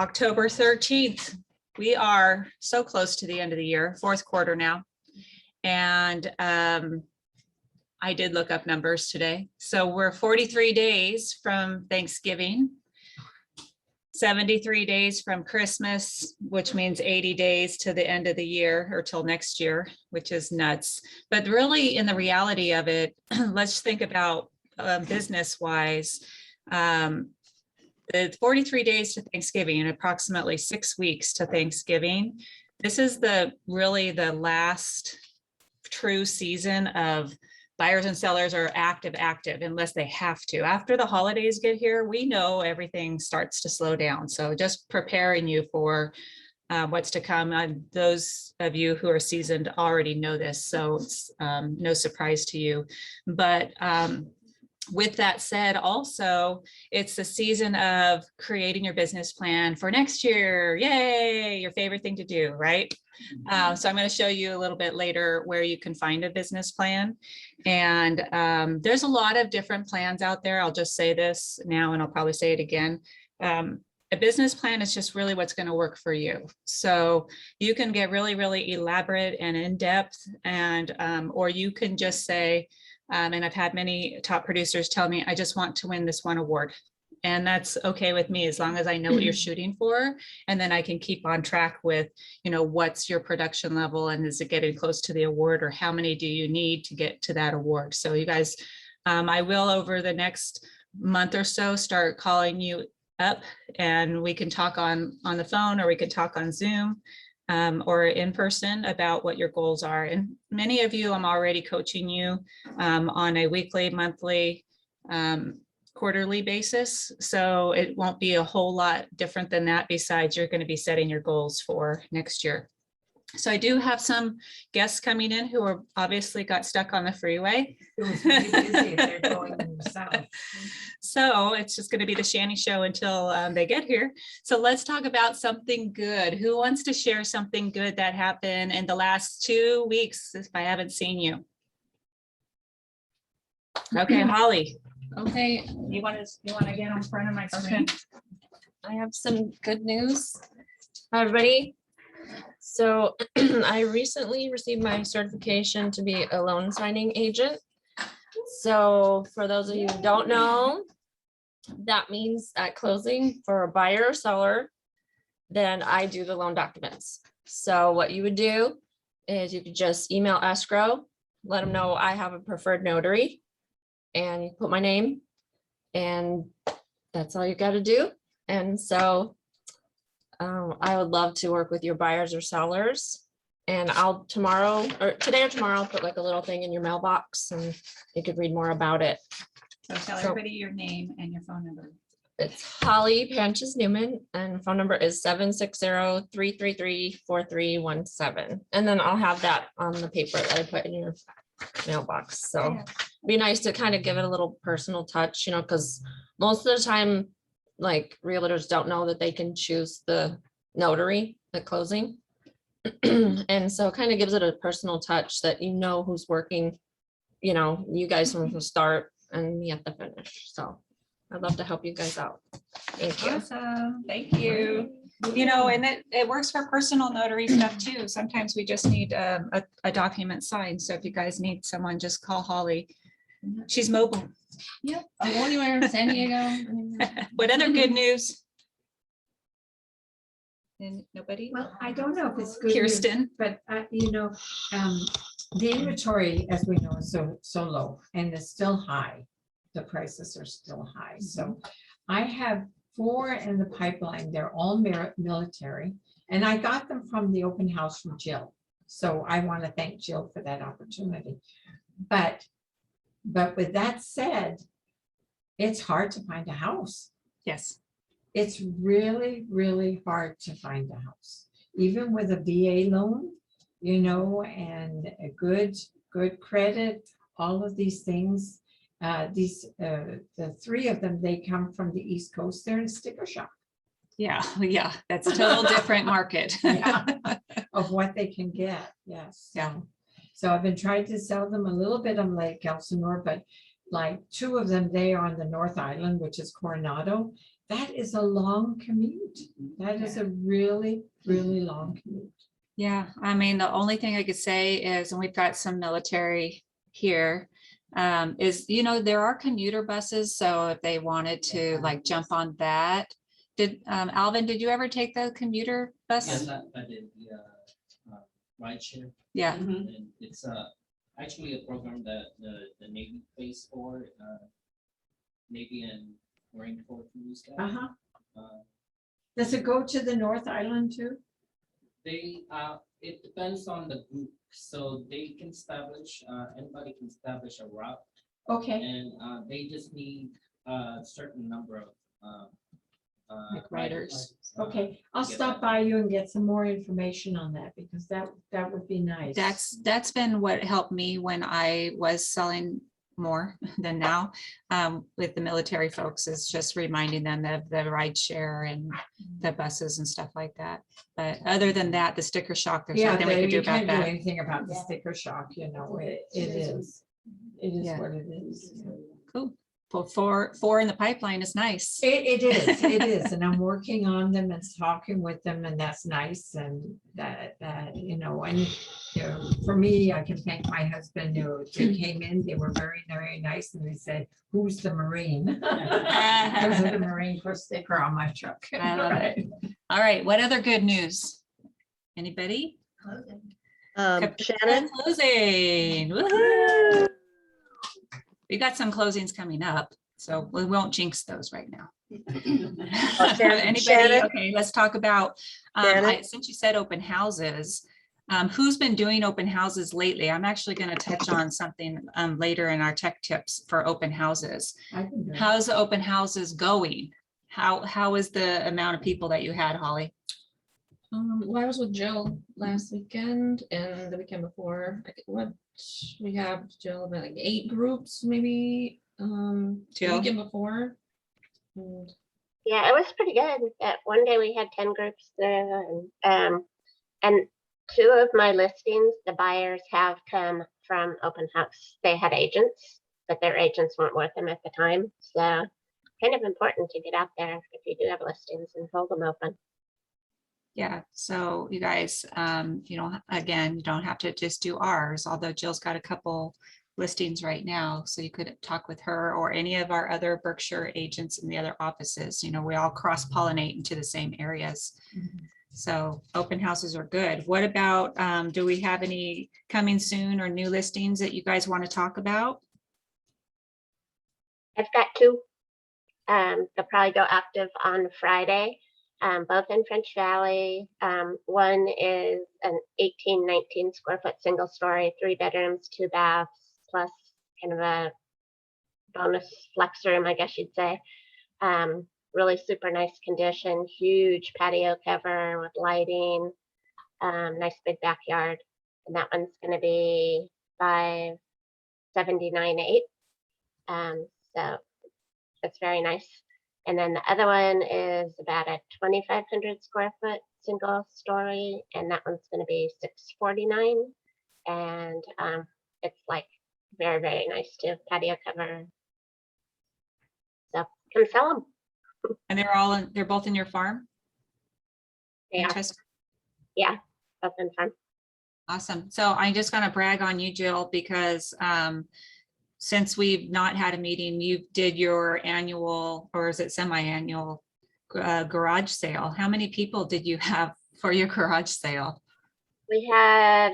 October 13th. We are so close to the end of the year, fourth quarter now. And I did look up numbers today. So we're 43 days from Thanksgiving, 73 days from Christmas, which means 80 days to the end of the year or till next year, which is nuts. But really, in the reality of it, let's think about business-wise. The 43 days to Thanksgiving and approximately 6 weeks to Thanksgiving. This is really the last true season of buyers and sellers are active unless they have to. After the holidays get here, we know everything starts to slow down. So just preparing you for what's to come. Those of you who are seasoned already know this, so it's no surprise to you. But with that said, also, it's the season of creating your business plan for next year. Yay, your favorite thing to do, right? So I'm going to show you a little bit later where you can find a business plan. And there's a lot of different plans out there. I'll just say this now, and I'll probably say it again. A business plan is just really what's going to work for you. So you can get really, really elaborate and in-depth, and or you can just say, and I've had many top producers tell me, I just want to win this one award. And that's okay with me, as long as I know what you're shooting for. And then I can keep on track with, what's your production level, and is it getting close to the award, or how many do you need to get to that award? So you guys, I will over the next month or so start calling you up, and we can talk on the phone, or we can talk on Zoom. Or in person about what your goals are. And many of you, I'm already coaching you on a weekly, monthly, quarterly basis. So it won't be a whole lot different than that, besides you're going to be setting your goals for next year. So I do have some guests coming in who are obviously got stuck on the freeway. It was really busy. They're going south. So it's just going to be the Shanny show until they get here. So let's talk about something good. Who wants to share something good that happened in the last 2 weeks if I haven't seen you? Okay, Holly. Okay, You want to get on front of my screen? okay. I have some good news. Hi, everybody. So I recently received my certification to be a loan signing agent. So for those of you who don't know, that means at closing for a buyer or seller, then I do the loan documents. So what you would do is you could just email escrow, let them know I have a preferred notary, and you put my name, and that's all you got to do. And so I would love to work with your buyers or sellers, and I'll today or tomorrow, I'll put like a little thing in your mailbox and you could read more about it. So tell everybody your name and your phone number. It's Holly Panches Newman, and phone number is 760-333-4317. And then I'll have that on the paper that I put in your mailbox. So Yeah. it'd be nice to kind of give it a little personal touch, because most of the time, like, realtors don't know that they can choose the notary at closing. And so it kind of gives it a personal touch that who's working, you guys from the start and me at the finish. So I'd love to help you guys out. Thank you. Awesome. Thank you. And it works for personal notary stuff too. Sometimes we just need a document signed. So if you guys need someone, just call Holly. She's mobile. Yep. I'll go anywhere, San Diego. What other good news? And nobody? Well, I don't know if it's good news, Kirsten. but the inventory, as we know, is so low, and it's still high. The prices are still high. So I have 4 in the pipeline. They're all military, and I got them from the open house from Jill. So I want to thank Jill for that opportunity. But with that said, it's hard to find a house. Yes. It's really, really hard to find a house, even with a VA loan, and a good credit, all of these things. The 3 of them, they come from the East Coast. They're in sticker shock. Yeah. That's a total different market. Yeah, of what they can get. Yes. Yeah. So I've been trying to sell them a little bit on Lake Elsinore, but like 2 of them, they are on the North Island, which is Coronado, that is a long commute. That is a really, really long commute. Yeah, I mean, the only thing I could say is, and we've got some military here, is, there are commuter buses, so if they wanted to like jump on that. Alvin, did you ever take the commuter bus? Yes, I did the ride share. Yeah, And it's actually a program that the Navy pays for, Navy and Marine Corps use that. Uh-huh. Uh, Does it go to the North Island too? They, it depends on the group, so they can establish, anybody can establish a route, Okay, and they just need a certain number of Like riders. okay. I'll get stop that. by you and get some more information on that because that would be nice. that's been what helped me when I was selling more than now, with the military folks, is just reminding them of the ride share and the buses and stuff like that. But other than that, the sticker shock, there's Yeah, nothing we could do you about can't do that. anything about the sticker shock, it is. It is Yeah. what it is. Cool. For four in the pipeline is nice. It is, and I'm working on them and talking with them, and that's nice, and that, for me, I can thank my husband, they came in, they were very, very nice, and they said, who's the Marine? Because of the Marine Corps sticker on my truck. I love it. All right, what other good news? Anybody? Shannon, Closing. Woohoo! We got some closings coming up, so we won't jinx those right now. Anybody? Shannon? Okay, let's talk about, Shannon? since you said open houses, who's been doing open houses lately? I'm actually going to touch on something later in our tech tips for open houses. I can do it. How's the open houses going? How is the amount of people that you had, Holly? Well, I was with Jill last weekend and the weekend before. We have Jill about like 8 groups, maybe. The Jill? weekend before. And Yeah, it was pretty good. One day we had 10 groups there, and 2 of my listings, the buyers have come from open house. They had agents, but their agents weren't with them at the time. So kind of important to get out there if you do have listings and hold them open. Yeah, so you guys, you don't have to just do ours, although Jill's got a couple listings right now, so you could talk with her or any of our other Berkshire agents in the other offices. We all cross-pollinate into the same areas. So open houses are good. What about, do we have any coming soon or new listings that you guys want to talk about? I've got 2. They'll probably go active on Friday. Both in French Valley. One is an 19 square foot single story, 3 bedrooms, 2 baths, plus kind of a bonus flex room, I guess you'd say. Really super nice condition, huge patio cover with lighting, nice big backyard. And that one's going to be $579,800. So it's very nice. And then the other one is about a 2,500 square foot single story, and that one's going to be $649,000. And it's like very, very nice too, patio cover. So come sell them. And they're both in your farm? They are, Manchester? yeah, both in farm. Awesome. So I'm just going to brag on you, Jill, because since we've not had a meeting, you did your annual, or is it semi-annual garage sale. How many people did you have for your garage sale? We had,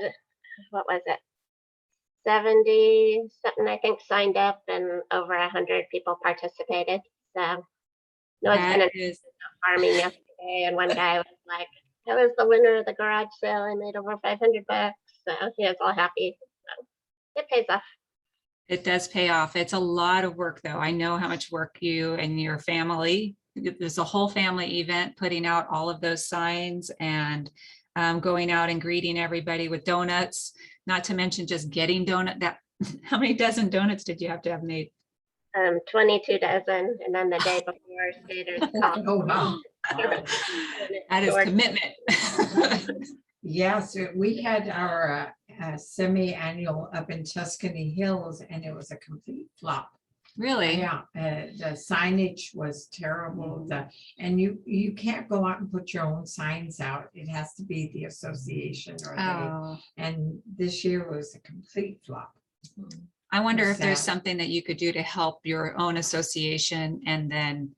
what was it? 70 something, I think, signed up, and over 100 people participated. So no, it's been That a is, farming yesterday, and one guy was like, I was the winner of the garage sale. I made over $500. So he was all happy. So it pays off. it does pay off. It's a lot of work though. I know how much work you and your family, there's a whole family event, putting out all of those signs and going out and greeting everybody with donuts, not to mention just getting how many dozen donuts did you have to have made? 22 dozen, and then the day before, skaters. Oh, wow. That is commitment. Yeah, so we had our semi-annual up in Tuscany Hills, and it was a complete flop. Really? Yeah, the signage was terrible, and you can't go out and put your own signs out. It has to be the association or Oh, and this year was a complete flop. I wonder if there's Sad. something that you could do to help your own association and then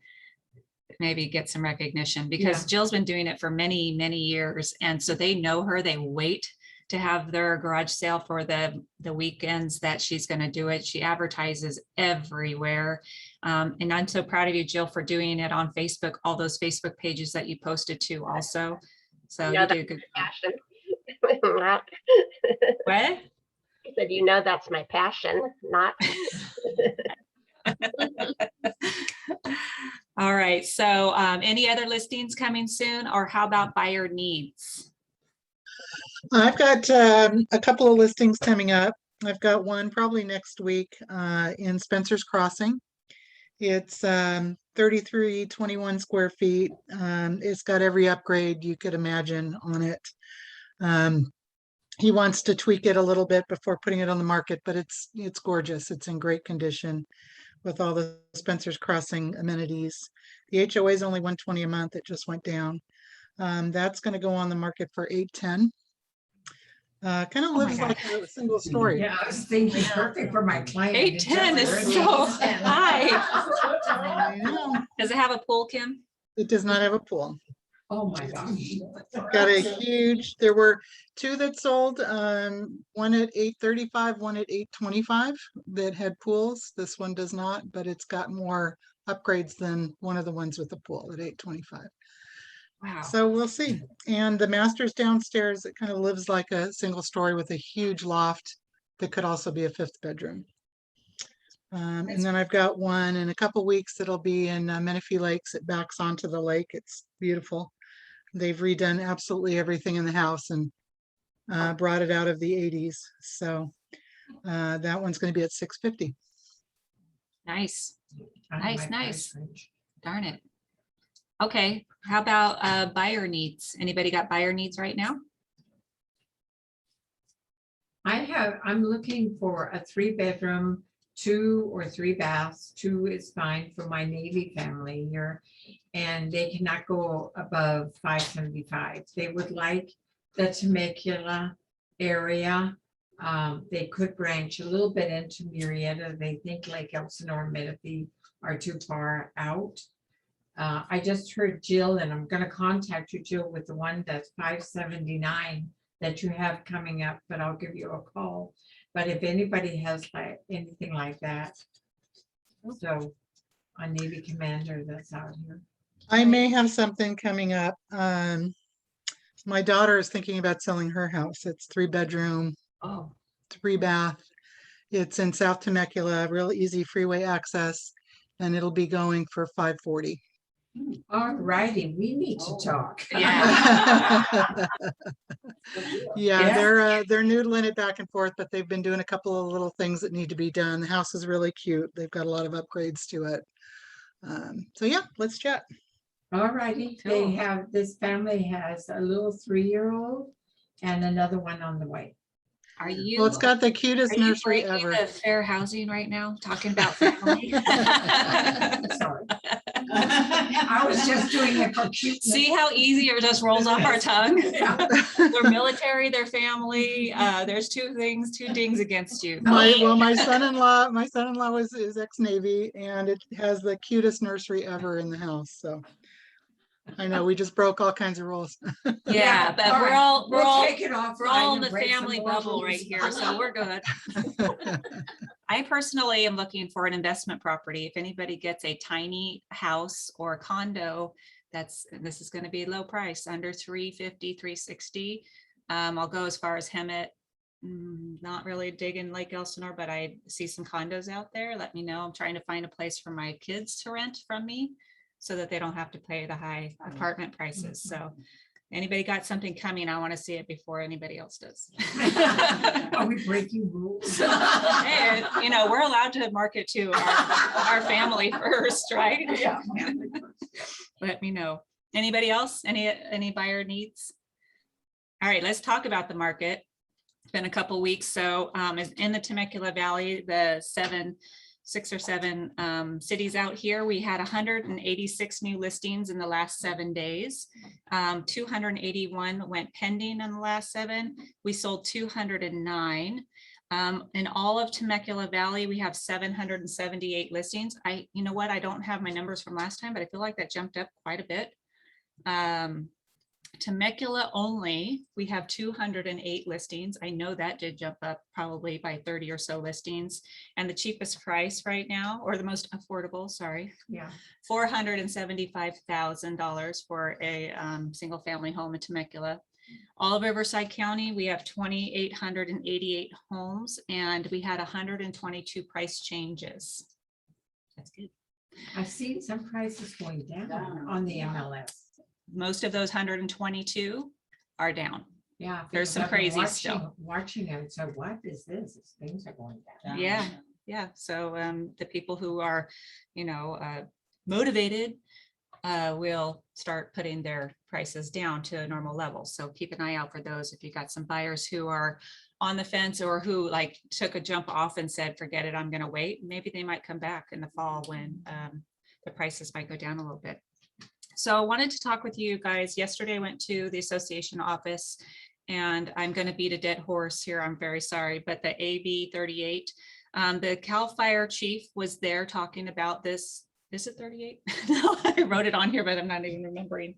maybe get some recognition, because Yeah. Jill's been doing it for many, many years. And so they know her, they wait to have their garage sale for the weekends that she's going to do it. She advertises everywhere. And I'm so proud of you, Jill, for doing it on Facebook, all those Facebook pages that you posted to also. So No, you did a good job. Passion. What? I said, you know, that's my passion, not. All right, so any other listings coming soon, or how about buyer needs? I've got a couple of listings coming up. I've got one probably next week in Spencer's Crossing. It's 3321 square feet. It's got every upgrade you could imagine on it. He wants to tweak it a little bit before putting it on the market, but it's gorgeous. It's in great condition with all the Spencer's Crossing amenities. The HOA is only $120 a month. It just went down. That's going to go on the market for $810. Kind of my lives God. like a single story. Yeah, I was thinking perfect for my client. 810 is It's so just- high. I know. Does it have a pool, Kim? It does not have a pool. Oh, my gosh. Got a huge, there were two that sold, one at $835, one at $825 that had pools. This one does not, but it's got more upgrades than one of the ones with the pool at $825. Wow. So we'll see. And the master's downstairs, it kind of lives like a single story with a huge loft that could also be a fifth bedroom. And then I've got one in a couple weeks that'll be in Menifee Lakes. It backs onto the lake. It's beautiful. They've redone absolutely everything in the house and brought it out of the 80s. So that one's going to be at $650. Nice. I Nice, like nice. price range. Darn it. Okay, how about buyer needs? Anybody got buyer needs right now? I'm looking for a 3-bedroom, 2 or 3 baths. 2 is fine for my Navy family here. And they cannot go above 575. They would like the Temecula area. They could branch a little bit into Murrieta. They think Lake Elsinore, Menifee are too far out. I just heard Jill, and I'm gonna contact you, Jill, with the one that's 579 that you have coming up, but I'll give you a call. But if anybody has like anything like that. So a Navy commander that's out here. I may have something coming up. My daughter is thinking about selling her house. It's 3-bedroom, Oh, 3-bath. It's in South Temecula, real easy freeway access, and it'll be going for $540. all righty, we need to talk. Yeah. Yeah, they're noodling it back and forth, but they've been doing a couple of little things that need to be done. The house is really cute. They've got a lot of upgrades to it. So yeah, let's chat. All righty, they have, this family has a little 3-year-old and another one on the way. Are you? Well, it's got the cutest Are you nursery breaking ever. the fair housing right now, talking about family? Sorry. I was just doing it for cuteness. See how easy it just rolls off our tongue? Yeah. They're military, they're family. There's two dings against you. My son-in-law is ex-Navy, and it has the cutest nursery ever in the house. So I know we just broke all kinds of rules. Yeah, but all we're right. all We'll take it off. we're all in the family bubble right here, so we're good. I personally am looking for an investment property. If anybody gets a tiny house or a condo, this is going to be low price, under 350, 360. I'll go as far as Hemet. Not really digging Lake Elsinore, but I see some condos out there. Let me know. I'm trying to find a place for my kids to rent from me so that they don't have to pay the high apartment prices. So anybody got something coming, I want to see it before anybody else does. Are we breaking rules? And, you know, we're allowed to market to our family first, right? Yeah. Let me know. Anybody else? Any buyer needs? All right, let's talk about the market. It's been a couple weeks. So in the Temecula Valley, the 6 or 7 cities out here. We had 186 new listings in the last 7 days. 281 went pending in the last 7. We sold 209. In all of Temecula Valley, we have 778 listings. You know what? I don't have my numbers from last time, but I feel like that jumped up quite a bit. Temecula only, we have 208 listings. I know that did jump up probably by 30 or so listings. And the cheapest price right now, or the most affordable, sorry, Yeah. $475,000 for a single family home in Temecula. All of Riverside County, we have 2,888 homes, and we had 122 price changes. That's good. I've seen some prices going down on the MLS. Most of those 122 are down. Yeah. There's some because I've been crazy still. Watching them, so what is this? Things are going down. Yeah, yeah. So the people who are, motivated will start putting their prices down to a normal level. So keep an eye out for those. If you got some buyers who are on the fence or who like took a jump off and said, forget it, I'm going to wait. Maybe they might come back in the fall when the prices might go down a little bit. So I wanted to talk with you guys. Yesterday I went to the association office, and I'm going to beat a dead horse here. I'm very sorry, but the AB 38, the CAL FIRE chief was there talking about this. Is it 38? No, I wrote it on here, but I'm not even remembering.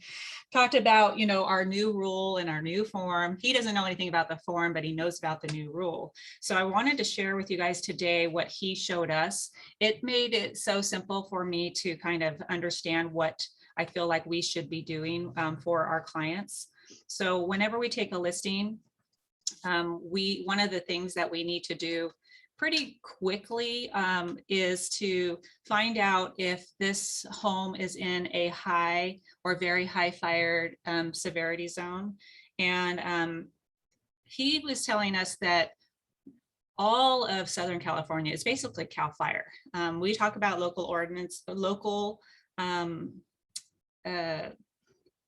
Talked about, our new rule and our new form. He doesn't know anything about the form, but he knows about the new rule. So I wanted to share with you guys today what he showed us. It made it so simple for me to kind of understand what I feel like we should be doing for our clients. So whenever we take a listing, one of the things that we need to do pretty quickly is to find out if this home is in a high or very high fire severity zone. And he was telling us that all of Southern California is basically CAL FIRE. We talk about local ordinance, local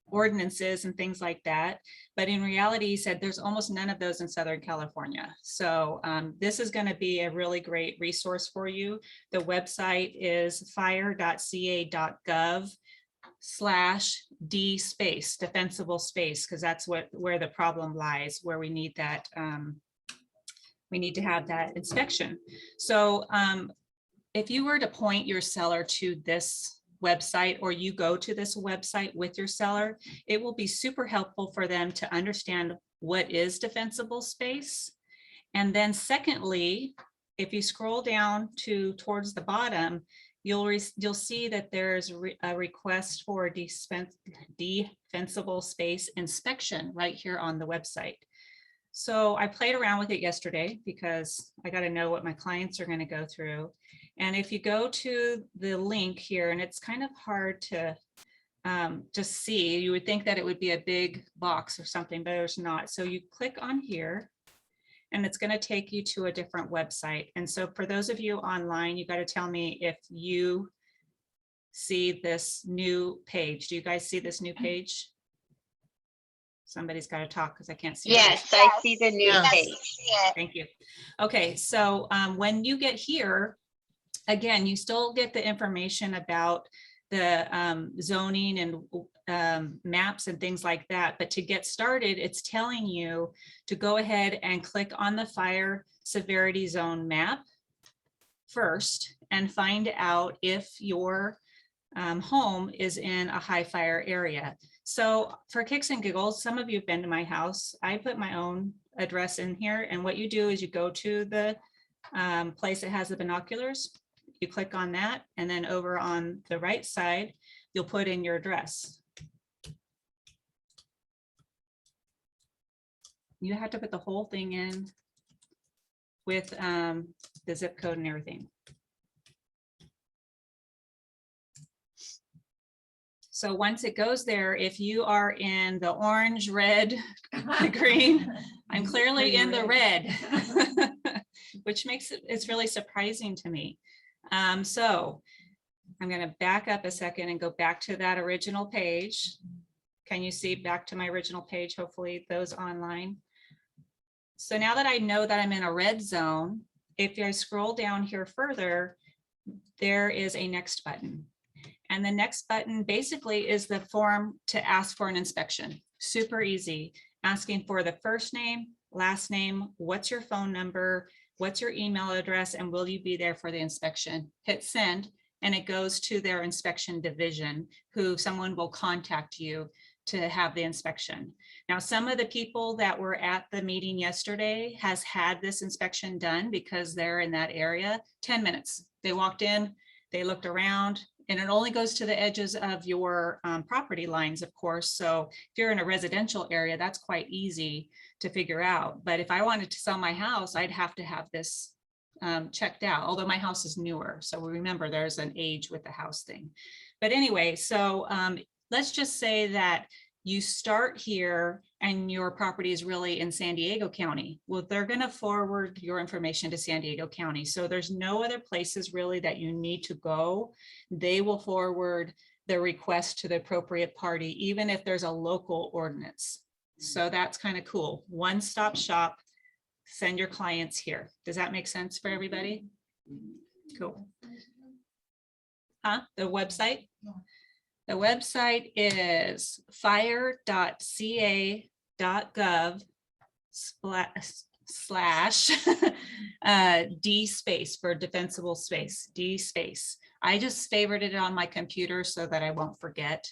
ordinances and things like that. But in reality, he said there's almost none of those in Southern California. So this is going to be a really great resource for you. The website is fire.ca.gov/D space, defensible space, because that's where the problem lies, where we need that. We need to have that inspection. So if you were to point your seller to this website, or you go to this website with your seller, it will be super helpful for them to understand what is defensible space. And then secondly, if you scroll down towards the bottom, you'll see that there's a request for defensible space inspection right here on the website. So I played around with it yesterday because I got to know what my clients are going to go through. And if you go to the link here, and it's kind of hard to just see, you would think that it would be a big box or something, but there's not. So you click on here, and it's going to take you to a different website. And so for those of you online, you got to tell me if you see this new page. Do you guys see this new page? Somebody's got to talk because I can't see. Yes, I see the new page. Thank you. Okay, so when you get here, again, you still get the information about the zoning and maps and things like that. But to get started, it's telling you to go ahead and click on the fire severity zone map first and find out if your home is in a high fire area. So for kicks and giggles, some of you have been to my house. I put my own address in here. And what you do is you go to the place that has the binoculars. You click on that, and then over on the right side, you'll put in your address. You have to put the whole thing in with the zip code and everything. So once it goes there, if you are in the orange, red, the green, I'm clearly in the red, which makes it's really surprising to me. So I'm going to back up a second and go back to that original page. Can you see back to my original page? Hopefully those online. So now that I know that I'm in a red zone, if I scroll down here further, there is a next button. And the next button basically is the form to ask for an inspection. Super easy, asking for the first name, last name, what's your phone number, what's your email address, and will you be there for the inspection? Hit send, and it goes to their inspection division, who someone will contact you to have the inspection. Now, some of the people that were at the meeting yesterday has had this inspection done because they're in that area. 10 minutes. They walked in, they looked around, and it only goes to the edges of your property lines, of course. So if you're in a residential area, that's quite easy to figure out. But if I wanted to sell my house, I'd have to have this checked out, although my house is newer. So remember, there's an age with the house thing. But anyway, so let's just say that you start here and your property is really in San Diego County. Well, they're going to forward your information to San Diego County. So there's no other places really that you need to go. They will forward the request to the appropriate party, even if there's a local ordinance. So that's kind of cool. One-stop shop, send your clients here. Does that make sense for everybody? Cool. The website? The website is fire.ca.gov/ D space for defensible space, D space. I just favorited it on my computer so that I won't forget.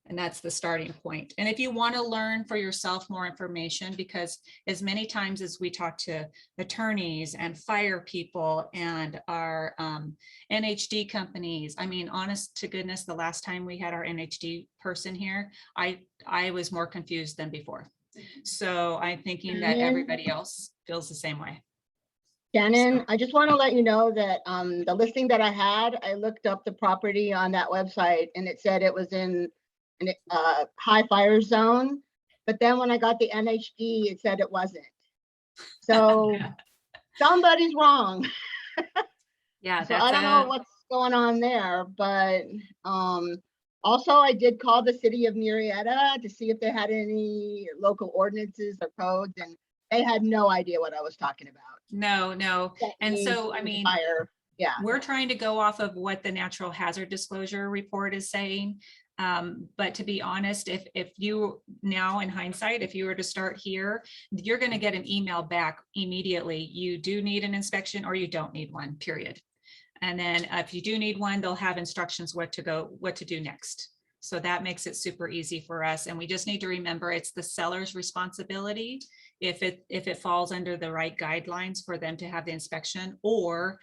And that's the starting point. And if you want to learn for yourself more information, because as many times as we talk to attorneys and fire people and our NHD companies, I mean, honest to goodness, the last time we had our NHD person here, I was more confused than before. So I'm thinking that everybody else feels the same way. Shannon, I just want to let you know that the listing that I had, I looked up the property on that website and it said it was in a high fire zone. But then when I got the NHD, it said it wasn't. So somebody's wrong. Yeah. So I don't know what's going on there, but also I did call the city of Murrieta to see if they had any local ordinances or codes, and they had no idea what I was talking about. No. And so, I mean, fire. Yeah. We're trying to go off of what the natural hazard disclosure report is saying. But to be honest, if you now in hindsight, if you were to start here, you're going to get an email back immediately. You do need an inspection or you don't need one, period. And then if you do need one, they'll have instructions what to do next. So that makes it super easy for us. And we just need to remember it's the seller's responsibility if it falls under the right guidelines for them to have the inspection, or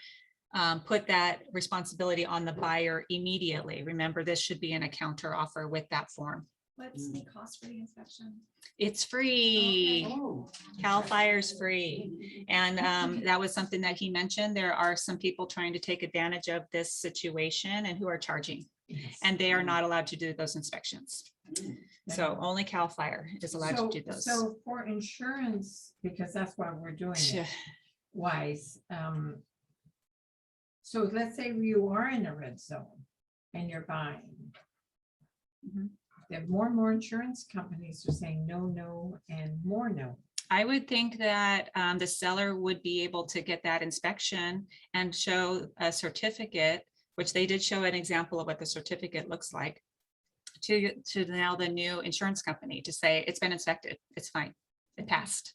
put that responsibility on the buyer immediately. Remember, this should be in a counter offer with that form. What's the cost for the inspection? It's free. Oh. CAL FIRE's free. And that was something that he mentioned. There are some people trying to take advantage of this situation and who are charging, and they are not allowed to do those inspections. So only CAL FIRE is allowed to do those. So for insurance, because that's why we're doing it, wise, so let's say you are in a red zone and you're buying. There are more and more insurance companies are saying no, and more no. I would think that the seller would be able to get that inspection and show a certificate, which they did show an example of what the certificate looks like, to now the new insurance company to say it's been inspected, it's fine, it passed.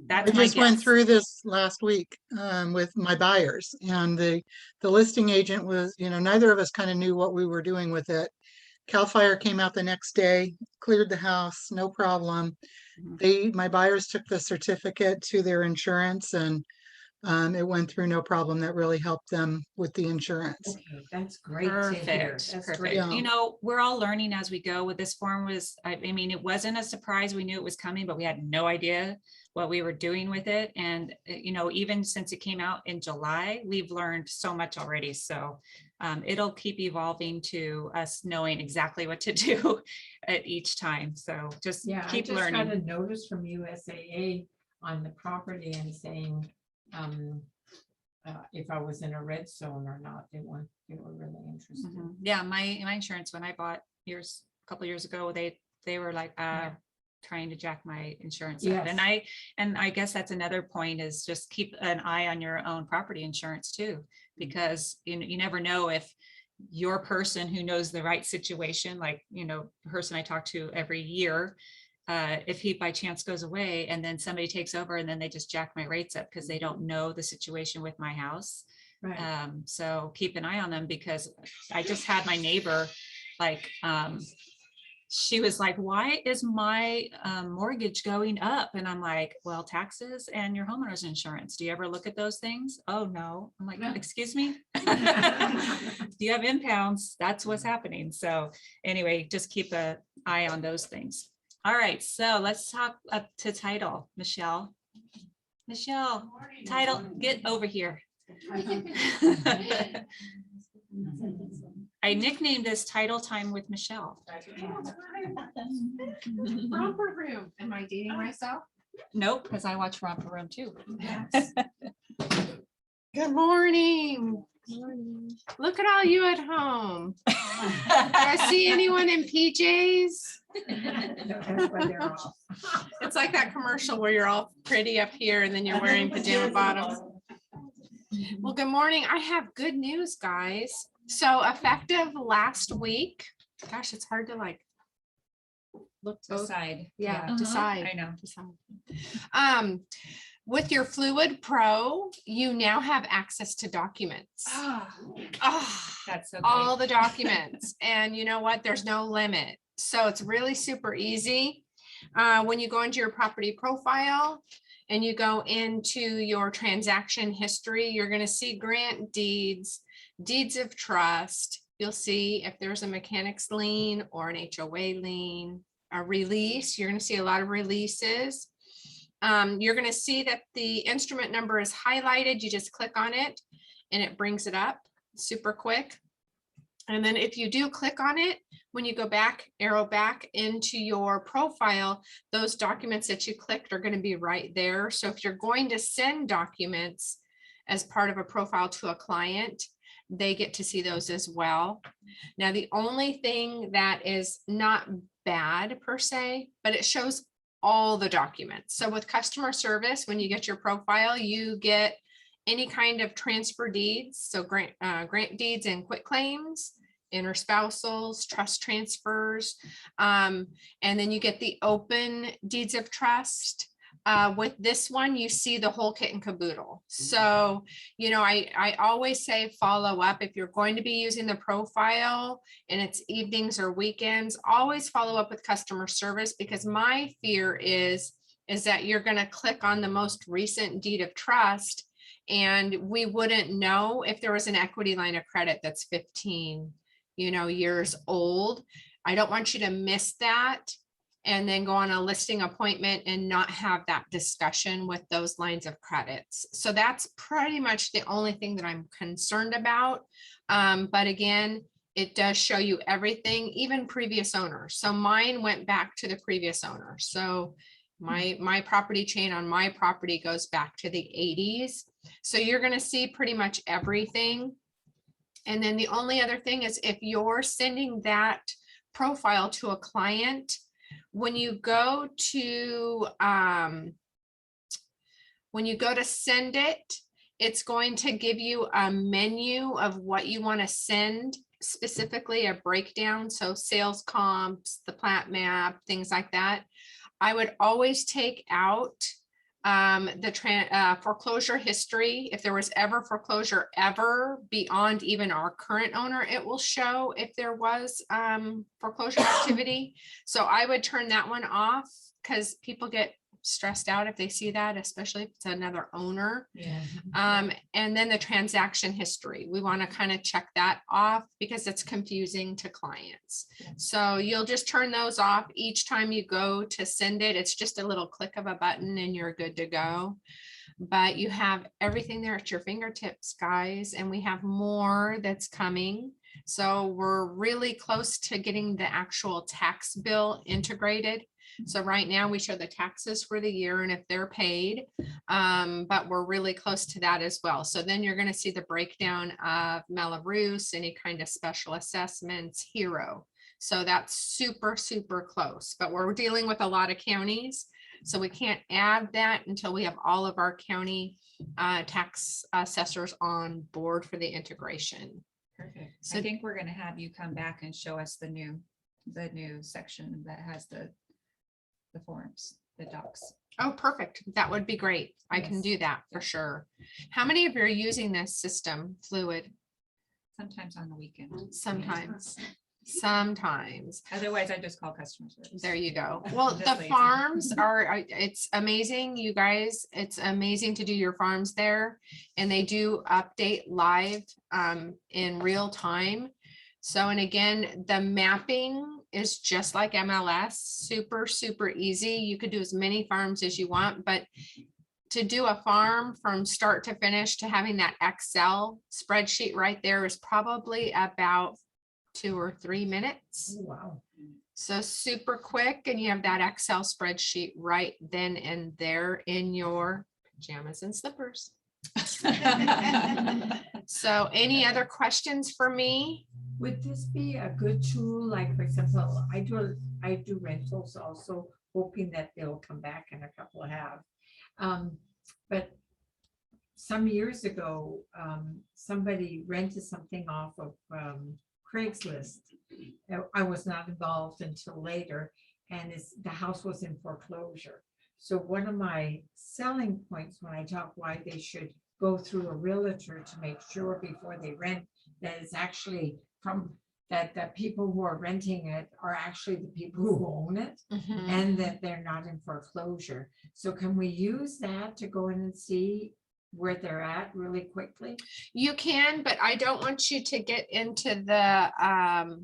That's I just went through this last week with my buyers, and the listing agent was, neither of us kind of knew what we were doing with it. CAL FIRE came out the next day, cleared the house, no problem. My buyers took the certificate to their insurance, and it went through no problem. That really helped them with the insurance. Okay, that's great to hear. Perfect. That's Perfect. great. Yeah. We're all learning as we go. With this form was, I mean, it wasn't a surprise. We knew it was coming, but we had no idea what we were doing with it. And, even since it came out in July, we've learned so much already. So it'll keep evolving to us knowing exactly what to do at each time. So just keep learning. I just got a notice from USAA on the property and saying, if I was in a red zone or not. They were really interested. Yeah, my insurance, when I bought a couple years ago, they were like trying to jack my insurance up. And I guess that's another point, is just keep an eye on your own property insurance too, because you never know if your person who knows the right situation, like, the person I talk to every year, if he by chance goes away and then somebody takes over and then they just jack my rates up because they don't know the situation with my house. Right. So keep an eye on them, because I just had my neighbor, like, she was like, why is my mortgage going up? And I'm like, well, taxes and your homeowner's insurance. Do you ever look at those things? Oh, no. I'm like, excuse me? Do you have impounds? That's what's happening. So anyway, just keep an eye on those things. All right, so let's talk up to title. Michelle, title, get over here. I nicknamed this Title Time with Michelle. Romper room. Am I dating myself? Nope, because I watch Romper Room too. Good morning. Look at all you at home. Do I see anyone in PJs? That's why they're off. It's like that commercial where you're all pretty up here and then you're wearing pajama bottoms. Well, good morning. I have good news, guys. So effective last week, gosh, it's hard to like look both. Decide. Yeah, decide. I know. Decide. With your Fluid Pro, you now have access to documents. That's so All the documents. And you know what? There's no limit. So it's really super easy. When you go into your property profile and you go into your transaction history, you're going to see grant deeds, deeds of trust. You'll see if there's a mechanic's lien or an HOA lien, a release. You're going to see a lot of releases. You're going to see that the instrument number is highlighted. You just click on it and it brings it up super quick. And then if you do click on it, when you go back, arrow back into your profile, those documents that you clicked are going to be right there. So if you're going to send documents as part of a profile to a client, they get to see those as well. Now, the only thing that is not bad per se, but it shows all the documents. So with customer service, when you get your profile, you get any kind of transfer deeds. So grant deeds and quit claims, interspousals, trust transfers. And then you get the open deeds of trust. With this one, you see the whole kit and caboodle. So, I always say follow up. If you're going to be using the profile and it's evenings or weekends, always follow up with customer service, because my fear is that you're going to click on the most recent deed of trust and we wouldn't know if there was an equity line of credit that's 15, years old. I don't want you to miss that and then go on a listing appointment and not have that discussion with those lines of credits. So that's pretty much the only thing that I'm concerned about. But again, it does show you everything, even previous owners. So mine went back to the previous owner. So my property chain on my property goes back to the 80s. So you're going to see pretty much everything. And then the only other thing is if you're sending that profile to a client, when you go to send it, it's going to give you a menu of what you want to send, specifically a breakdown. So sales comps, the plat map, things like that. I would always take out the foreclosure history. If there was ever foreclosure ever beyond even our current owner, it will show if there was foreclosure activity. So I would turn that one off, because people get stressed out if they see that, especially if it's another owner. Yeah. And then the transaction history, we want to kind of check that off because it's confusing to clients. So you'll just turn those off each time you go to send it. It's just a little click of a button and you're good to go. But you have everything there at your fingertips, guys, and we have more that's coming. So we're really close to getting the actual tax bill integrated. So right now we show the taxes for the year and if they're paid, but we're really close to that as well. So then you're going to see the breakdown of Melrose, any kind of special assessments, Hero. So that's super, super close, but we're dealing with a lot of counties. So we can't add that until we have all of our county tax assessors on board for the integration. Perfect. So- I think we're gonna have you come back and show us the new section that has the forms, the docs. Oh, perfect. That would be great. I can Yes. do that for sure. How many of you are using this system, Fluid? Sometimes on the weekend. Sometimes. Otherwise, I just call customer service. There you go. Well, Just the lazy. farms are, it's amazing, you guys. It's amazing to do your farms there. And they do update live in real time. So, and again, the mapping is just like MLS, super, super easy. You could do as many farms as you want, but to do a farm from start to finish to having that Excel spreadsheet right there is probably about 2 or 3 minutes. Oh, wow. So super quick, and you have that Excel spreadsheet right then and there in your pajamas and slippers. So any other questions for me? Would this be a good tool? Like, for example, I do rentals also, hoping that they'll come back, and a couple have. But some years ago, somebody rented something off of Craigslist. I was not involved until later, and the house was in foreclosure. So one of my selling points when I talk why they should go through a realtor to make sure before they rent that it's actually from that the people who are renting it are actually the people who own it, and that they're not in foreclosure. So can we use that to go in and see where they're at really quickly? You can, but I don't want you to get into the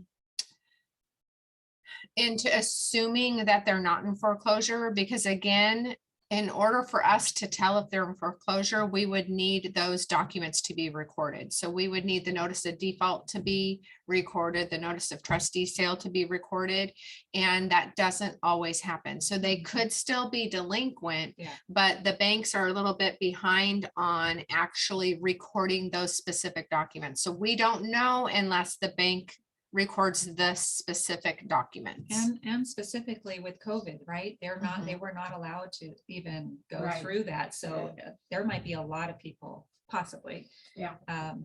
into assuming that they're not in foreclosure, because again, in order for us to tell if they're in foreclosure, we would need those documents to be recorded. So we would need the notice of default to be recorded, the notice of trustee sale to be recorded, and that doesn't always happen. So they could still be delinquent, Yeah. but the banks are a little bit behind on actually recording those specific documents. So we don't know unless the bank records the specific documents. And specifically with COVID, right? They were not allowed to even go Right. through that. So there might be a lot of people possibly. Yeah.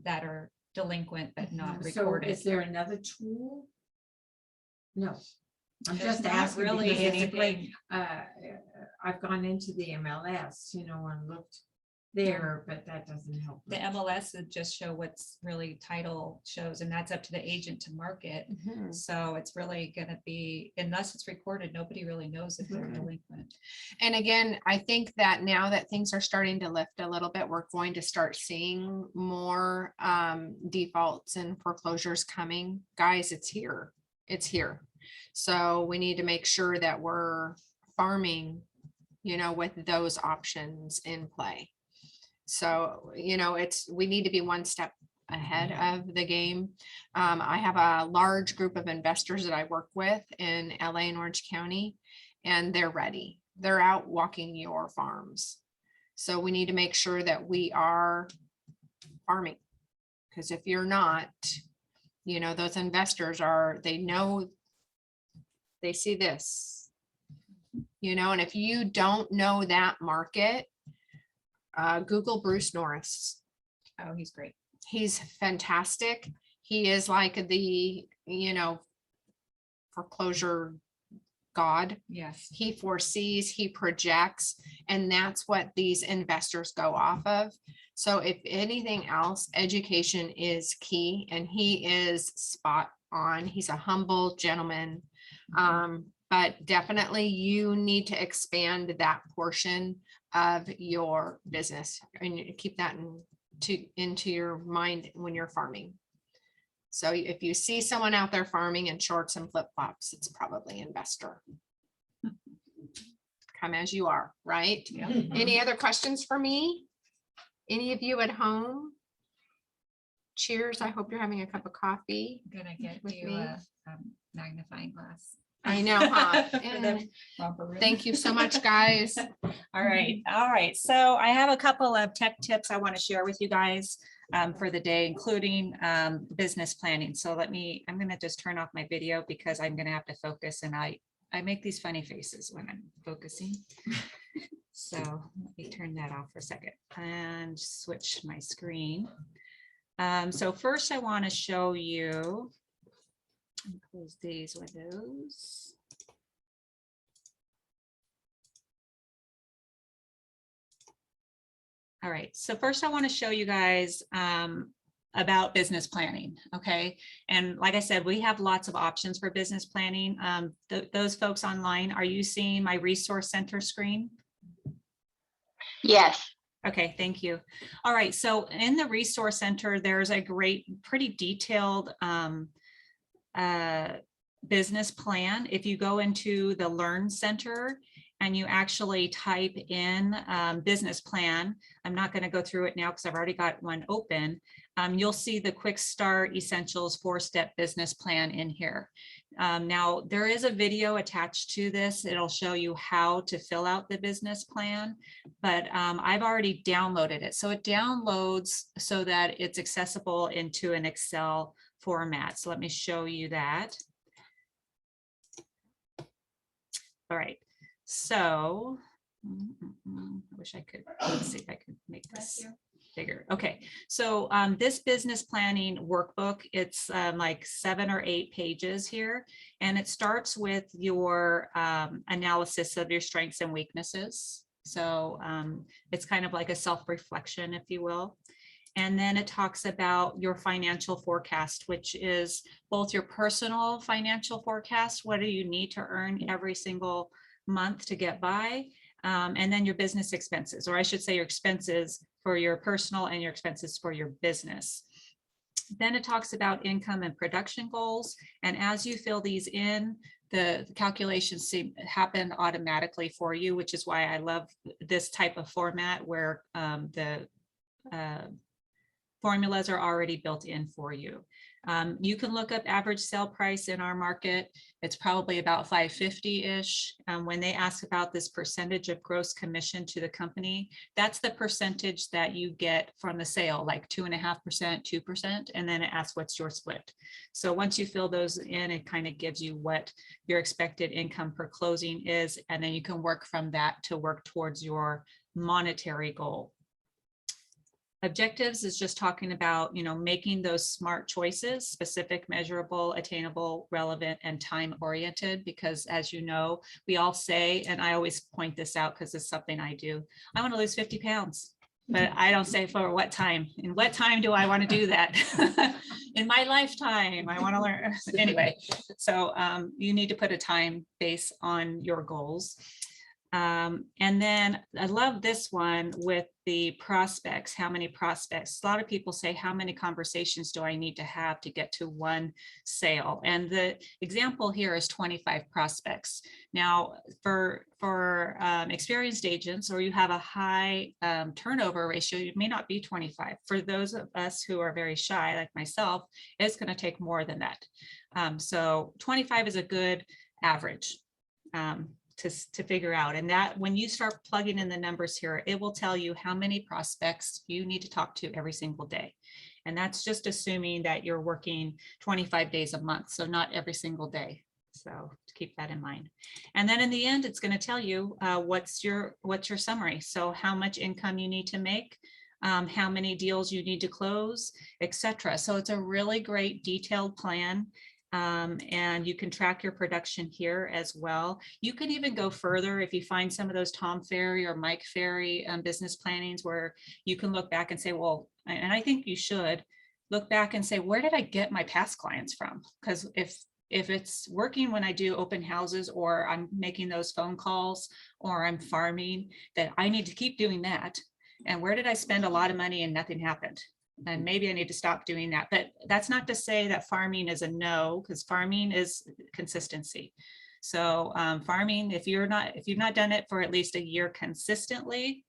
That are delinquent but not So recorded. is there another tool? No. I'm There's just not asking really because it's a great, anything. I've gone into the MLS, and looked there, but that doesn't help. The much. MLS would just show what's really title shows, and that's up to the agent to market. Mhm. So it's really gonna be, unless it's recorded, nobody really knows if they're Mhm. delinquent. And again, I think that now that things are starting to lift a little bit, we're going to start seeing more defaults and foreclosures coming. Guys, it's here. It's here. So we need to make sure that we're farming, with those options in play. So, we need to be one step ahead of the game. I have a large group of investors that I work with in LA and Orange County, and they're ready. They're out walking your farms. So we need to make sure that we are farming. Because if you're not, those investors they see this, and if you don't know that market, Google Bruce Norris. Oh, he's great. He's fantastic. He is like the, foreclosure god. Yes. He foresees, he projects, and that's what these investors go off of. So if anything else, education is key, and he is spot on. He's a humble gentleman. But definitely you need to expand that portion of your business, and you keep that into your mind when you're farming. So if you see someone out there farming in shorts and flip-flops, it's probably an investor. Come as you are, right? Yeah. Any other questions for me? Any of you at home? Cheers. I hope you're having a cup of coffee. I'm gonna get With you me? a magnifying glass. I know, huh? For the romper room. Thank you so much, guys. All right. So I have a couple of tech tips I want to share with you guys for the day, including business planning. So I'm going to just turn off my video because I'm going to have to focus, and I I make these funny faces when I'm focusing. So let me turn that off for a second and switch my screen. So first I want to show you, close these windows. All right, so first I want to show you guys about business planning, okay? And like I said, we have lots of options for business planning. Those folks online, are you seeing my resource center screen? Yes. Okay, thank you. All right, so in the resource center, there's a great, pretty detailed business plan. If you go into the Learn Center and you actually type in business plan, I'm not going to go through it now because I've already got one open. You'll see the Quick Start Essentials 4-step business plan in here. Now, there is a video attached to this. It'll show you how to fill out the business plan, but I've already downloaded it. So it downloads so that it's accessible into an Excel format. So let me show you that. All right, so I wish I could, let's see if I can make this bigger. Okay, so this business planning workbook, it's like 7 or 8 pages here, and it starts with your analysis of your strengths and weaknesses. So it's kind of like a self-reflection, if you will. And then it talks about your financial forecast, which is both your personal financial forecast, what do you need to earn every single month to get by, and then your business expenses, or I should say your expenses for your personal and your expenses for your business. Then it talks about income and production goals. And as you fill these in, the calculations happen automatically for you, which is why I love this type of format where the formulas are already built in for you. You can look up average sale price in our market. It's probably about 550-ish. When they ask about this percentage of gross commission to the company, that's the percentage that you get from the sale, like 2.5%, 2%, and then it asks what's your split. So once you fill those in, it kind of gives you what your expected income per closing is, and then you can work from that to work towards your monetary goal. Objectives is just talking about, making those smart choices, specific, measurable, attainable, relevant, and time oriented, because as you know, we all say, and I always point this out because it's something I do, I want to lose 50 pounds, but I don't say for what time. In what time do I want to do that? In my lifetime, I want to learn. Anyway, so you need to put a time base on your goals. And then I love this one with the prospects. How many prospects? A lot of people say, how many conversations do I need to have to get to one sale? And the example here is 25 prospects. Now, for experienced agents, or you have a high turnover ratio, it may not be 25. For those of us who are very shy, like myself, it's going to take more than that. So 25 is a good average. To figure out, and that when you start plugging in the numbers here, it will tell you how many prospects you need to talk to every single day. And that's just assuming that you're working 25 days a month, so not every single day. So to keep that in mind. And then in the end, it's going to tell you what's your summary. So how much income you need to make, how many deals you need to close, etc. So it's a really great detailed plan. And you can track your production here as well. You can even go further if you find some of those Tom Ferry or Mike Ferry business plannings where you can look back and say, well, and I think you should look back and say, where did I get my past clients from? Because if it's working when I do open houses, or I'm making those phone calls, or I'm farming, then I need to keep doing that. And where did I spend a lot of money and nothing happened? And maybe I need to stop doing that. But that's not to say that farming is a no, because farming is consistency. So farming, if you've not done it for at least a year consistently,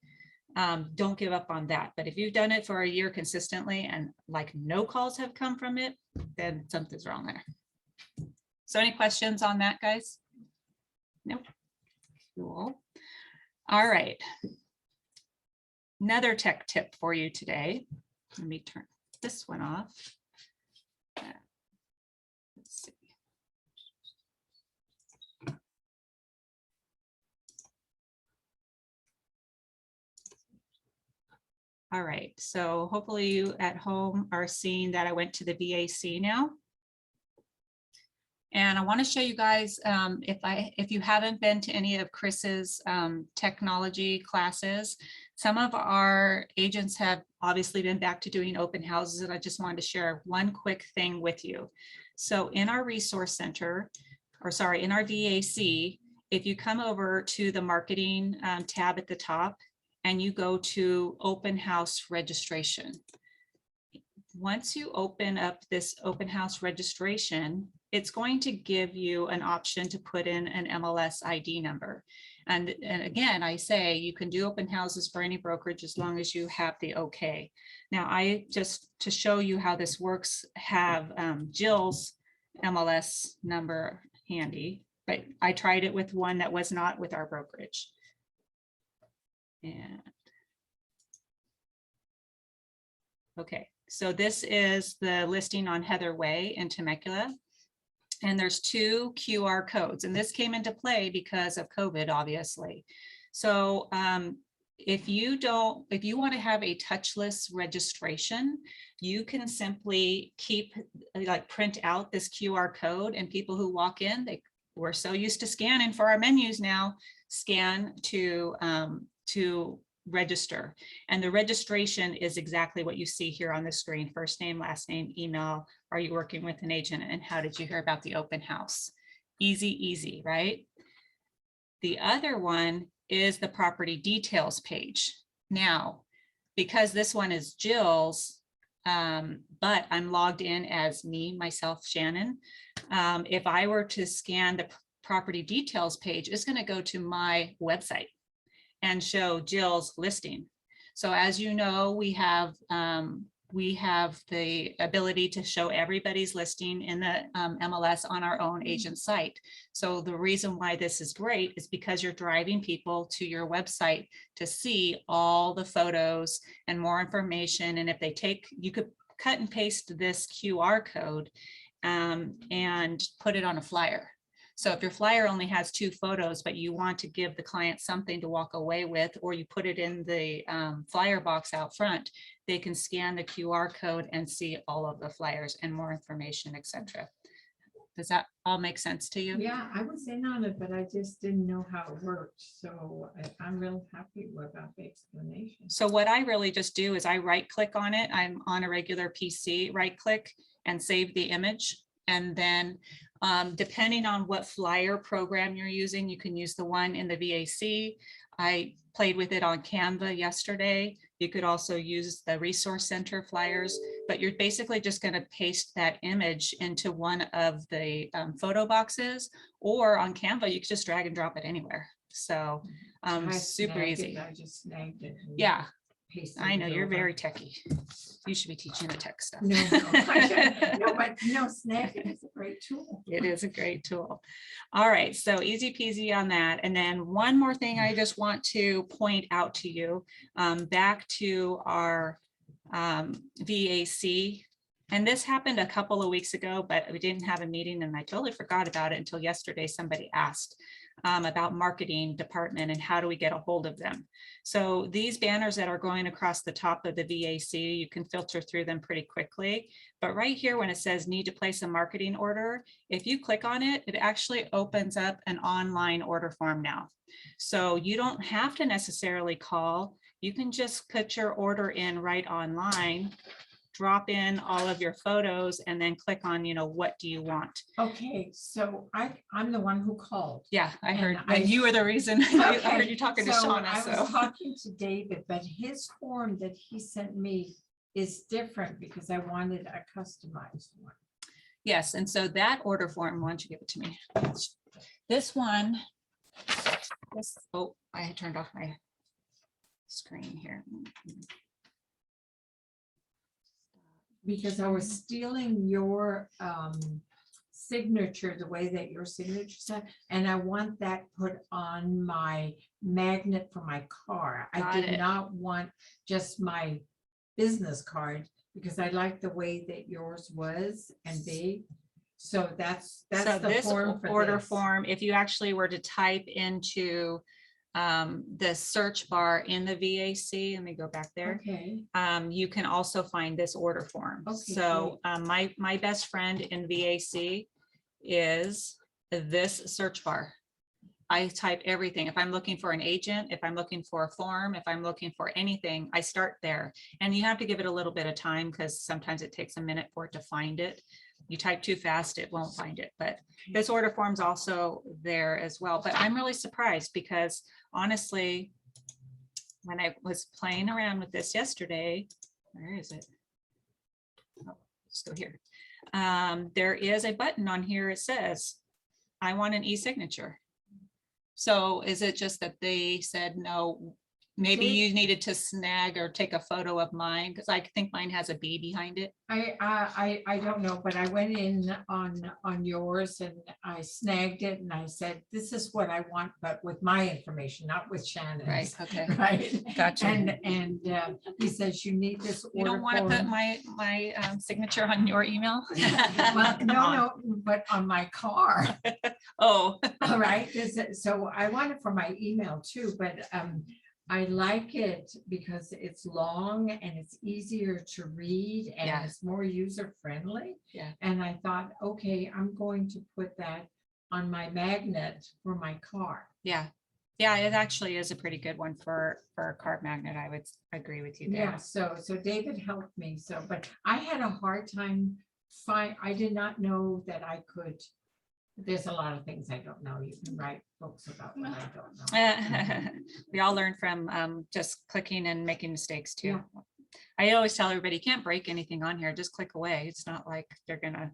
don't give up on that. But if you've done it for a year consistently and like no calls have come from it, then something's wrong there. So any questions on that, guys? Nope. Cool. All right. Another tech tip for you today. Let me turn this one off. Let's see. All right, so hopefully you at home are seeing that I went to the VAC now. And I want to show you guys, if you haven't been to any of Chris's technology classes, some of our agents have obviously been back to doing open houses, and I just wanted to share one quick thing with you. So in our resource center, or sorry, in our VAC, if you come over to the marketing tab at the top and you go to open house registration. Once you open up this open house registration, it's going to give you an option to put in an MLS ID number. And again, I say you can do open houses for any brokerage as long as you have the okay. Now, I just, to show you how this works, have Jill's MLS number handy, but I tried it with one that was not with our brokerage. And okay, so this is the listing on Heather Way in Temecula. And there's 2 QR codes, and this came into play because of COVID, obviously. So if you want to have a touchless registration, you can simply print out this QR code, and people who walk in, we're so used to scanning for our menus now, scan to register. And the registration is exactly what you see here on the screen: first name, last name, email, are you working with an agent, and how did you hear about the open house? Easy, easy, right? The other one is the property details page. Now, because this one is Jill's, but I'm logged in as myself, Shannon. If I were to scan the property details page, it's going to go to my website and show Jill's listing. So as you know, we have the ability to show everybody's listing in the MLS on our own agent site. So the reason why this is great is because you're driving people to your website to see all the photos and more information. And if they you could cut and paste this QR code and put it on a flyer. So if your flyer only has 2 photos, but you want to give the client something to walk away with, or you put it in the flyer box out front, they can scan the QR code and see all of the flyers and more information, etc. Does that all make sense to you? Yeah, I was in on it, but I just didn't know how it worked. So I'm real happy about the explanation. So what I really just do is I right click on it. I'm on a regular PC, right click and save the image. And then depending on what flyer program you're using, you can use the one in the VAC. I played with it on Canva yesterday. You could also use the Resource Center flyers, but you're basically just going to paste that image into one of the photo boxes, or on Canva, you can just drag and drop it anywhere. So super easy. I just snagged it. Yeah, pasted I know it you're over. very techie. You should be teaching the tech stuff. No, but snagging is a great tool. It is a great tool. All right, so easy peasy on that. And then one more thing I just want to point out to you, back to our VAC. And this happened a couple of weeks ago, but we didn't have a meeting and I totally forgot about it until yesterday. Somebody asked about marketing department and how do we get a hold of them. So these banners that are going across the top of the VAC, you can filter through them pretty quickly. But right here, when it says need to place a marketing order, if you click on it, it actually opens up an online order form now. So you don't have to necessarily call. You can just put your order in right online, drop in all of your photos, and then click on, what do you want? Okay, so I'm the one who called. Yeah, I heard And you were the reason. I heard you talking to so Shauna. I So was talking to David, but his form that he sent me is different because I wanted a customized one. yes, and so that order form, why don't you give it to me? This one, oh, I had turned off my screen here. Because I was stealing your signature, the way that your signature said, and I want that put on my magnet for my car. Got I did it. not want just my business card because I like the way that yours was and big. So that's So the this form for order this. form, if you actually were to type into the search bar in the VAC, let me go back there. Okay, You can also find this order form. Okay, So my best friend in VAC is this search bar. I type everything. If I'm looking for an agent, if I'm looking for a form, if I'm looking for anything, I start there. And you have to give it a little bit of time because sometimes it takes a minute for it to find it. You type too fast, it won't find it. But this order form's also there as well. But I'm really surprised because honestly, when I was playing around with this yesterday, where is it? Oh, let's go here. There is a button on here. It says, I want an e-signature. So is it just that they said, no, maybe Did- you needed to snag or take a photo of mine? Because I think mine has a B behind it. I don't know, but I went in on yours and I snagged it and I said, this is what I want, but with my information, not with Shannon's. Right, okay. Right. Gotcha. And he says, you need this. You don't want to put form." my signature on your email? Well, Come no, on. no, but on my car. Oh, All right, so I want it for my email too, but I like it because it's long and it's easier to read and Yeah. it's more user friendly. Yeah. And I thought, okay, I'm going to put that on my magnet for my car. yeah. Yeah, it actually is a pretty good one for a card magnet. I would agree with you Yeah, there. so David helped me, but I had a hard time I did not know that I could. There's a lot of things I don't know. You can write books about what I don't know. We all learn from just clicking and making mistakes too. Yeah. I always tell everybody, you can't break anything on here, just click away. It's not like they're gonna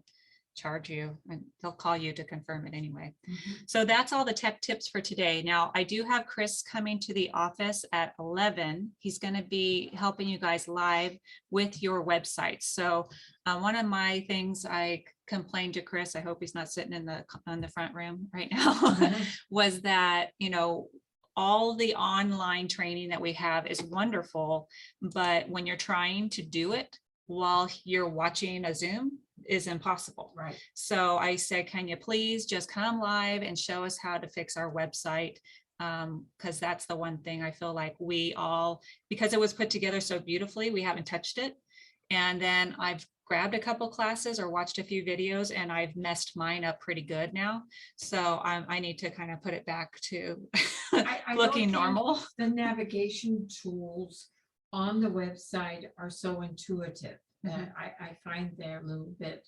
charge you and they'll call you to confirm it anyway. Mhm. So that's all the tech tips for today. Now, I do have Chris coming to the office at 11. He's going to be helping you guys live with your website. So one of my things I complained to Chris, I hope he's not sitting in the front room right now, Mhm. was that, you know, all the online training that we have is wonderful, but when you're trying to do it while you're watching a Zoom is impossible. Right. So I said, can you please just come live and show us how to fix our website? Because that's the one thing I feel like we all, because it was put together so beautifully, we haven't touched it. And then I've grabbed a couple classes or watched a few videos and I've messed mine up pretty good now. So I need to kind of put it back to I don't looking think normal. The navigation tools on the website are so intuitive that I find they're a little bit.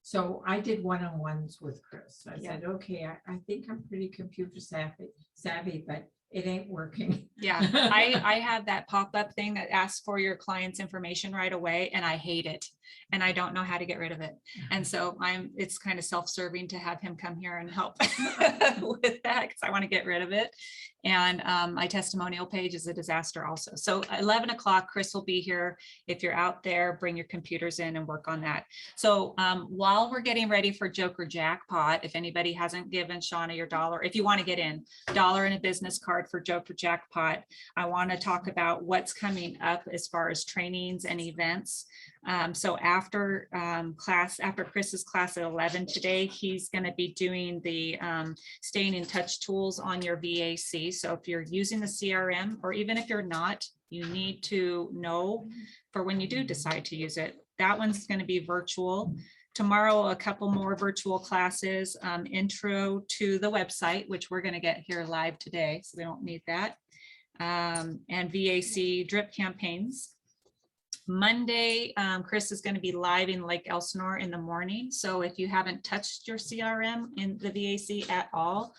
So I did one-on-ones with Chris. I said, okay, I think I'm pretty computer savvy, but it ain't working. Yeah, I have that pop-up thing that asks for your client's information right away and I hate it. And I don't know how to get rid of it. And so it's kind of self-serving to have him come here and help with that because I want to get rid of it. And my testimonial page is a disaster also. So 11 o'clock, Chris will be here. If you're out there, bring your computers in and work on that. So while we're getting ready for Joker Jackpot, if anybody hasn't given Shauna your $1, if you want to get in, $1 and a business card for Joker Jackpot, I want to talk about what's coming up as far as trainings and events. So after Chris's class at 11 today, he's going to be doing the staying in touch tools on your VAC. So if you're using the CRM, or even if you're not, you need to know for when you do decide to use it. That one's going to be virtual. Tomorrow, a couple more virtual classes, intro to the website, which we're going to get here live today, so we don't need that. And VAC drip campaigns. Monday, Chris is going to be live in Lake Elsinore in the morning. So if you haven't touched your CRM in the VAC at all,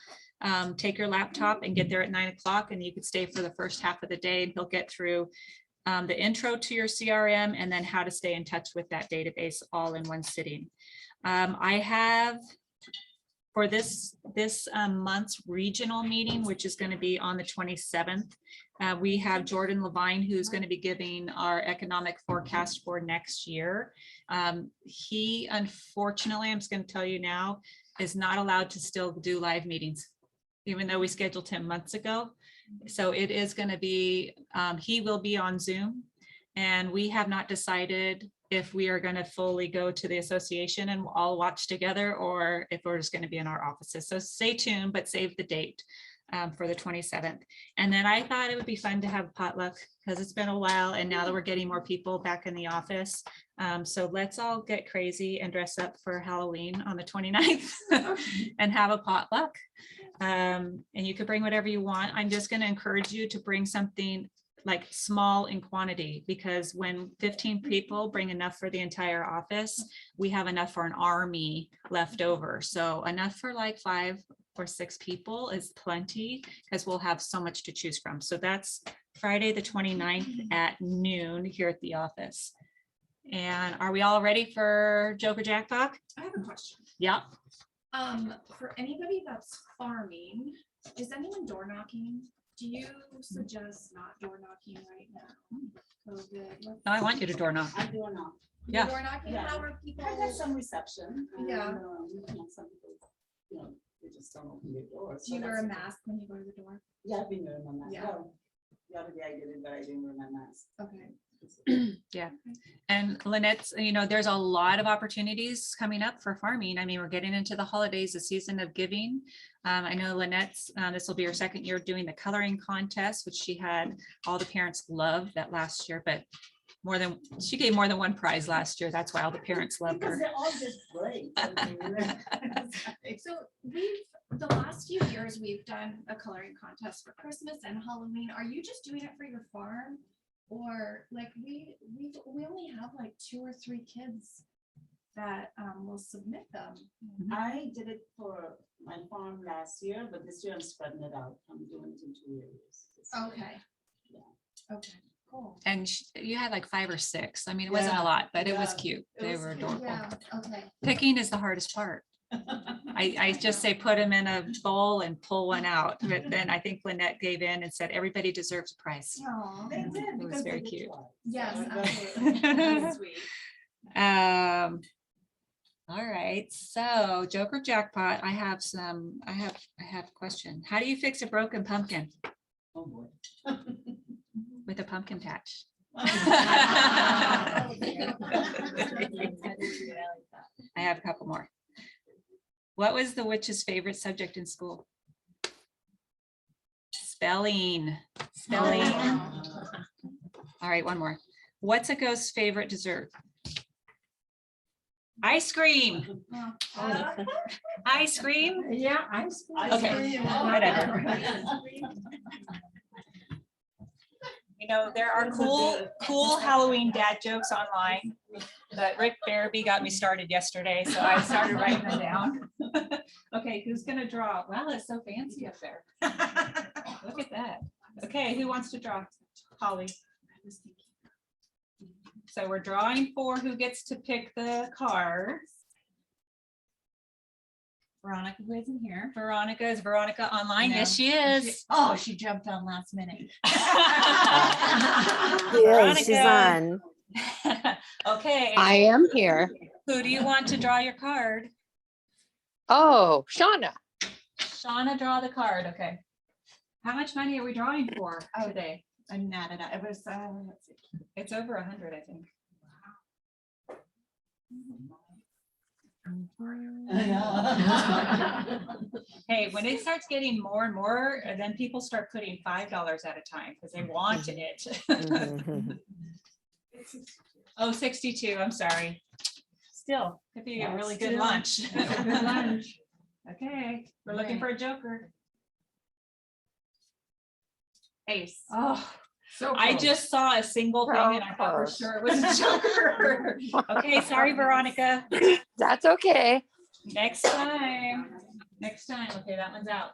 take your laptop and get there at 9 o'clock and you could stay for the first half of the day and he'll get through the intro to your CRM and then how to stay in touch with that database all in one sitting. I have for this month's regional meeting, which is going to be on the 27th, we have Jordan Levine, who's going to be giving our economic forecast for next year. He, unfortunately, I'm just going to tell you now, is not allowed to still do live meetings, even though we scheduled him months ago. So it is going to be, he will be on Zoom, and we have not decided if we are going to fully go to the association and all watch together or if we're just going to be in our offices. So stay tuned, but save the date. for the 27th. And then I thought it would be fun to have potluck because it's been a while and now that we're getting more people back in the office. So let's all get crazy and dress up for Halloween on the 29th and have a potluck. And you could bring whatever you want. I'm just going to encourage you to bring something like small in quantity, because when 15 people bring enough for the entire office, we have enough for an army left over. So enough for like 5 or 6 people is plenty, because we'll have so much to choose from. So that's Friday, the 29th at noon here at the office. And are we all ready for Joker Jackpot? I have a question. Yeah. For anybody that's farming, is anyone door knocking? Do you suggest not door knocking right now? COVID. No, I want you to door knock. I do not. Yeah. Door knocking, Yeah. how are people? I got some reception. and, Yeah. Some people, they just don't open their doors. Do you so wear a that's- mask when you go to the door? Yeah, I've been wearing my mask. Yeah. Well, the other day I did it, but I didn't wear my mask. Okay. And Lynette's, there's a lot of opportunities coming up for farming. I mean, we're getting into the holidays, the season of giving. I know Lynette's, this will be her second year doing the coloring contest, which she had, all the parents loved that last year, but she gave more than one prize last year. That's why all the parents loved Because her. they're all just great. So the last few years, we've done a coloring contest for Christmas and Halloween. Are you just doing it for your farm? Or like we only have like 2 or 3 kids that will submit them. I did it for my farm last year, but this year I'm spreading it out. I'm doing it in 2 areas. Okay. Yeah. Okay, cool. And you had like 5 or 6. I mean, it wasn't Yeah, a lot, but it was yeah, cute. it They was were cute, adorable. Yeah, okay. Picking is the hardest part. I just say put them in a bowl and pull one out. But then I think Lynette gave in and said, everybody deserves a prize. Aw. They did. It was because very they cute. tried. Yes, So absolutely. That's sweet. All right, so Joker Jackpot, I have a question. How do you fix a broken pumpkin Oh, boy. with a pumpkin patch? Oh, I have a couple more. What was the witch's favorite subject in school? Spelling. All right, one more. What's a ghost's favorite dessert? Ice cream. Ice cream. Yeah, I. Okay, whatever. There are cool Halloween dad jokes online, but Rick Barabee got me started yesterday, so I started writing them down. Okay, who's gonna draw? Wow, it's so fancy up there. Look at that. Okay, who wants to draw? Holly. So we're drawing for who gets to pick the cards. Veronica, who isn't here. Veronica, is Veronica online? No. Yes, she is. Oh, she jumped on last minute. Yeah, she's Veronica. on. Okay, I am here. who do you want to draw your card? Oh, Shauna. Shauna, draw the card, okay. How much money are we drawing for today? I'm not at it. It was, let's see. It's over 100, I think. Hey, when it starts getting more and more, then people start putting $5 at a time because they wanted it. Mhm. Oh, 62, I'm sorry. Still, could be a really good lunch. Good lunch. Okay, we're looking for a joker. Ace. Oh, So I close. just saw a single thing and I thought for close. sure it was a joker. Okay, sorry, Veronica. That's okay. Next time. Okay, that one's out.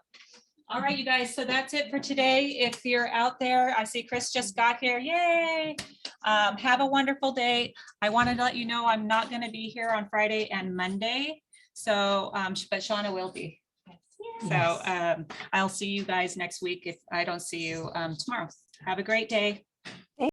All right, you guys, so that's it for today. If you're out there, I see Chris just got here. Yay. Have a wonderful day. I wanted to let you know I'm not going to be here on Friday and Monday. So, but Shauna will be. So I'll see you guys next week if I don't see you tomorrow. Have a great day.